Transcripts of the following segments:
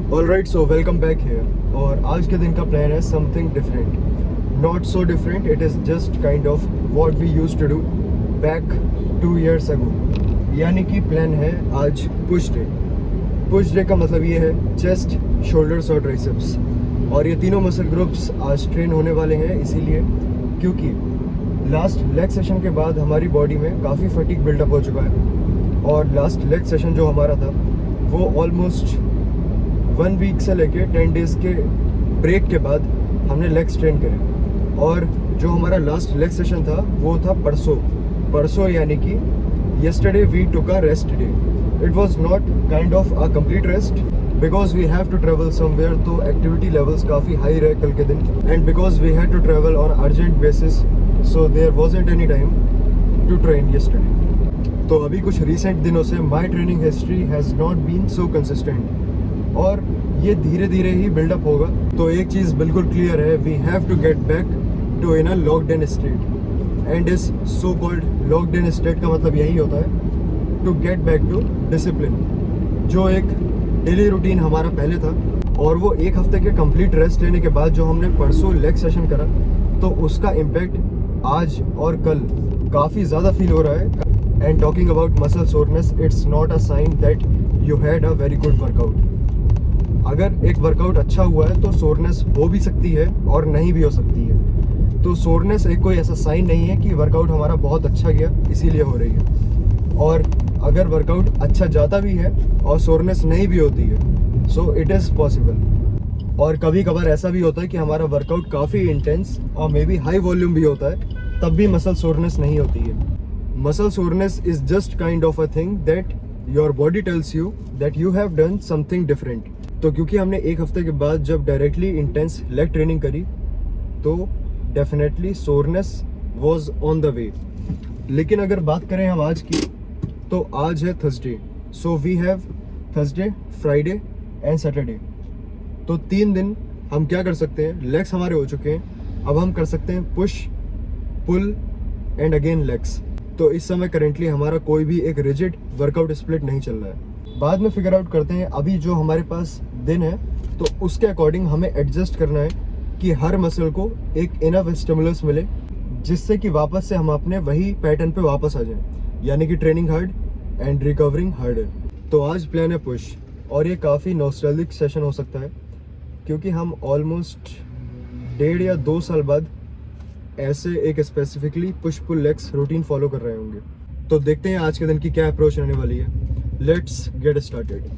Alright, so welcome back here. और आज के दिन का प्लान है something different, not so different, it is just kind of what we used to do back 2 years अगो। यानी कि प्लान है आज पुश डे। पुश डे का मतलब ये है चेस्ट, शोल्डर्स और ट्राइसेप्स, और ये तीनों मसल ग्रुप्स आज ट्रेन होने वाले हैं। इसीलिए क्योंकि लास्ट लेग सेशन के बाद हमारी बॉडी में काफ़ी फटीग बिल्डअप हो चुका है, और लास्ट लेग सेशन जो हमारा था वो ऑलमोस्ट 1 week से लेके 10 days के ब्रेक के बाद हमने लेग्स ट्रेन करे। और जो हमारा लास्ट लेग सेशन था वो था परसों, यानी कि yesterday we took a rest day. It was not kind of a complete rest because we have to travel somewhere, तो activity levels काफ़ी high रहे कल के दिन, and because we had to travel on urgent basis, so there wasn't any time to train yesterday. तो अभी कुछ recent दिनों से my training history has not been so consistent, और ये धीरे धीरे ही बिल्डअप होगा। तो एक चीज़ बिल्कुल क्लियर है, we have to get back to in a locked in state, and इस so called locked in state का मतलब यही होता है to get back to discipline, जो एक डेली रूटीन हमारा पहले था। और वो एक हफ्ते के कंप्लीट रेस्ट लेने के बाद जो हमने परसों लेग सेशन करा, तो उसका इम्पैक्ट आज और कल काफ़ी ज़्यादा फील हो रहा है। And talking about muscle soreness, it's not a sign that you had a very good workout. अगर एक वर्कआउट अच्छा हुआ है तो सोरनेस हो भी सकती है और नहीं भी हो सकती है। तो सोरनेस एक कोई ऐसा साइन नहीं है कि वर्कआउट हमारा बहुत अच्छा गया इसीलिए हो रही है। और अगर वर्कआउट अच्छा जाता भी है और सोरनेस नहीं भी होती है, सो इट इज़ पॉसिबल। और कभी कभार ऐसा भी होता है कि हमारा वर्कआउट काफ़ी इंटेंस और मे बी हाई वॉल्यूम भी होता है, तब भी मसल सोरनेस नहीं होती है। Muscle soreness is just kind of a thing that your body tells you that you have done something different. तो क्योंकि हमने एक हफ्ते के बाद जब डायरेक्टली इंटेंस लेग ट्रेनिंग करी, तो definitely soreness was on the way. लेकिन अगर बात करें हम आज की, तो आज है Thursday, so we have Thursday, Friday and Saturday. तो 3 दिन हम क्या कर सकते हैं, लेग्स हमारे हो चुके हैं, अब हम कर सकते हैं push, pull and again legs. तो इस समय करेंटली हमारा कोई भी एक रिजिड वर्कआउट स्प्लिट नहीं चल रहा है। बाद में फिगर आउट करते हैं। अभी जो हमारे पास दिन है, तो उसके अकॉर्डिंग हमें एडजस्ट करना है कि हर मसल को एक इनफ स्टिमुलस मिले, जिससे कि वापस से हम अपने वही पैटर्न पे वापस आ जाएं, यानी कि training hard and recovering harder. तो आज प्लान है पुश, और ये काफ़ी नॉस्टैल्जिक सेशन हो सकता है क्योंकि हम ऑलमोस्ट 1.5 या 2 साल बाद ऐसे एक specifically push pull legs routine follow कर रहे होंगे। तो देखते हैं आज के दिन की क्या अप्रोच रहने वाली है। Let's get started.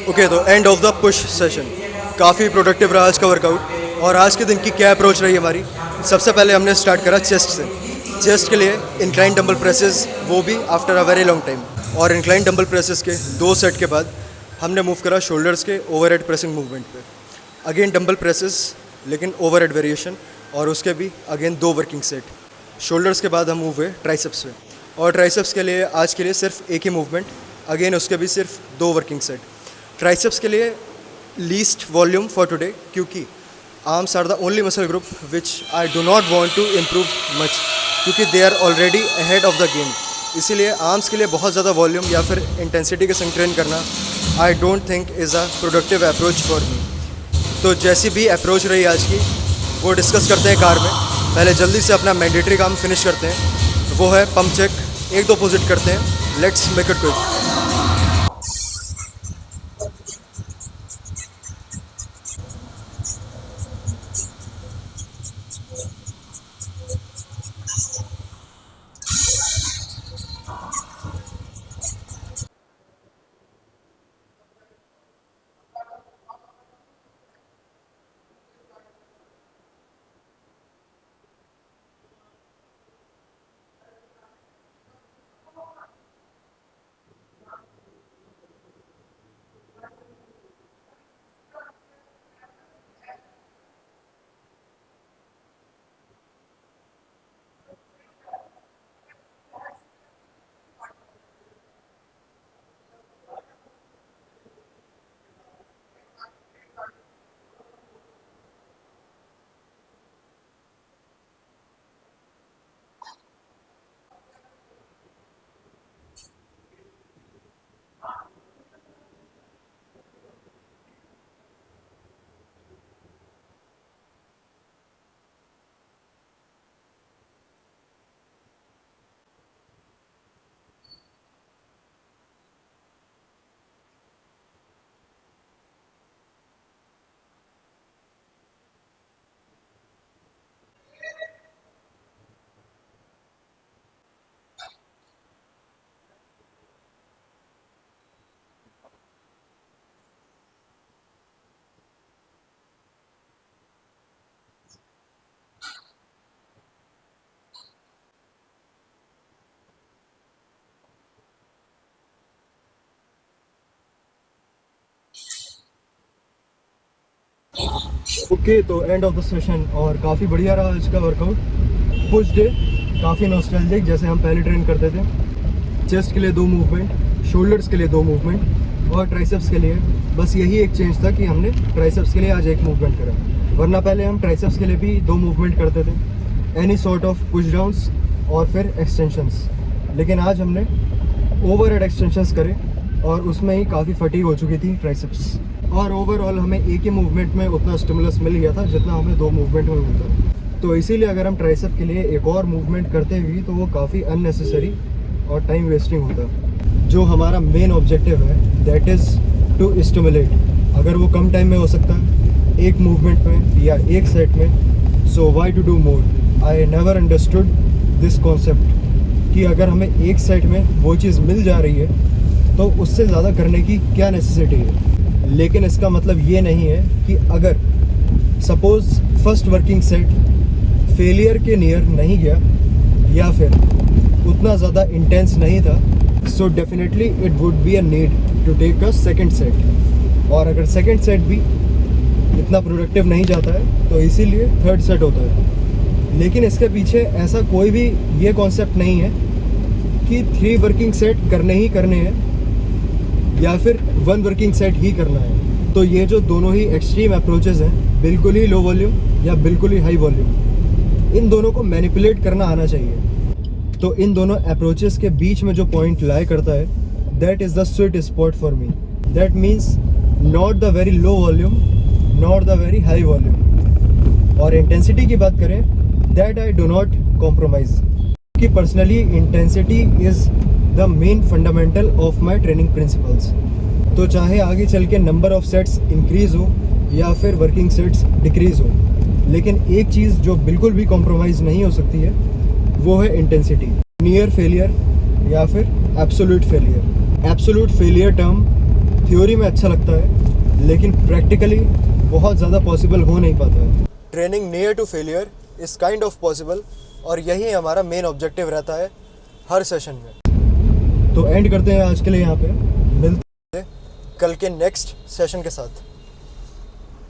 ओके, तो end of the push session काफ़ी प्रोडक्टिव रहा आज का वर्कआउट। और आज के दिन की क्या अप्रोच रही हमारी, सबसे पहले हमने स्टार्ट करा चेस्ट से। चेस्ट के लिए इंक्लाइन डंबल प्रेसेस, वो भी after a very long time. और इंक्लाइन डंबल प्रेसेस के 2 सेट के बाद हमने मूव करा शोल्डर्स के ओवरहेड प्रेसिंग मूवमेंट पे। अगेन डंबल प्रेसेस लेकिन ओवरहेड वेरिएशन, और उसके भी अगेन 2 वर्किंग सेट। शोल्डर्स के बाद हम मूव हुए ट्राइसेप्स पे, और ट्राइसेप्स के लिए आज के लिए सिर्फ एक ही मूवमेंट, अगेन उसके भी सिर्फ 2 वर्किंग सेट। ट्राइसेप्स के लिए लीस्ट वॉल्यूम फॉर टुडे, क्योंकि arms are the only muscle group which I do not want to improve much, क्योंकि they are already ahead of the game. इसीलिए आर्म्स के लिए बहुत ज़्यादा वॉल्यूम या फिर इंटेंसिटी के संग ट्रेन करना I don't think is a productive approach for me. तो जैसी भी अप्रोच रही आज की, वो डिस्कस करते हैं कार में। पहले जल्दी से अपना मैंडेटरी काम फिनिश करते हैं, वो है पंप चेक। 1-2 पुश करते हैं, let's make it quick. Okay, तो एंड ऑफ द सेशन, और काफ़ी बढ़िया रहा आज का वर्कआउट। पुश डे काफ़ी नॉस्टैल्जिक, जैसे हम पहले ट्रेन करते थे। चेस्ट के लिए 2 मूवमेंट, शोल्डर्स के लिए 2 मूवमेंट, और ट्राइसेप्स के लिए बस यही एक चेंज था कि हमने ट्राइसेप्स के लिए आज 1 मूवमेंट करा, वरना पहले हम ट्राइसेप्स के लिए भी 2 मूवमेंट करते थे, any sort of push downs और फिर एक्सटेंशंस। लेकिन आज हमने ओवरहेड एक्सटेंशंस करे, और उसमें ही काफ़ी फटीग हो चुकी थी ट्राइसेप्स। और ओवरऑल हमें एक ही मूवमेंट में उतना स्टिमुलस मिल गया था जितना हमें 2 मूवमेंट में मिलता। तो इसीलिए अगर हम ट्राइसेप के लिए एक और मूवमेंट करते हुए तो वो काफ़ी अननेसेसरी और टाइम वेस्टिंग होता। जो हमारा मेन ऑब्जेक्टिव है दैट इज़ टू स्टिमुलेट, अगर वो कम टाइम में हो सकता है, एक मूवमेंट में या एक सेट में, so why to do more. I never understood this concept कि अगर हमें एक सेट में वो चीज़ मिल जा रही है तो उससे ज़्यादा करने की क्या नेसेसिटी है। लेकिन इसका मतलब ये नहीं है कि अगर suppose first working set failure के नियर नहीं गया या फिर उतना ज़्यादा इंटेंस नहीं था, so definitely it would be a need to take a second set. और अगर सेकंड सेट भी इतना प्रोडक्टिव नहीं जाता है तो इसीलिए थर्ड सेट होता है। लेकिन इसके पीछे ऐसा कोई भी ये कॉन्सेप्ट नहीं है कि 3 वर्किंग सेट करने ही करने हैं या फिर 1 वर्किंग सेट ही करना है। तो ये जो दोनों ही एक्सट्रीम अप्रोचेस हैं, बिल्कुल ही लो वॉल्यूम या बिल्कुल ही हाई वॉल्यूम, इन दोनों को मैनिपुलेट करना आना चाहिए। तो इन दोनों अप्रोचेस के बीच में जो पॉइंट लाई करता है, that is the sweet spot for me. That means not the very low volume, not the very high volume. और इंटेंसिटी की बात करें, that I do not compromise, कि personally intensity is the main fundamental of my training principles. तो चाहे आगे चल के नंबर ऑफ सेट्स इंक्रीज़ हो या फिर वर्किंग सेट्स डिक्रीज़ हो, लेकिन एक चीज़ जो बिल्कुल भी कॉम्प्रोमाइज़ नहीं हो सकती है वो है इंटेंसिटी। नियर फेलियर या फिर absolute failure. Absolute failure term theory में अच्छा लगता है लेकिन प्रैक्टिकली बहुत ज़्यादा पॉसिबल हो नहीं पाता है। Training near to failure is kind of possible और यही हमारा मेन ऑब्जेक्टिव रहता है हर सेशन में। तो एंड करते हैं आज के लिए यहाँ पे, मिलते हैं कल के नेक्स्ट सेशन के साथ।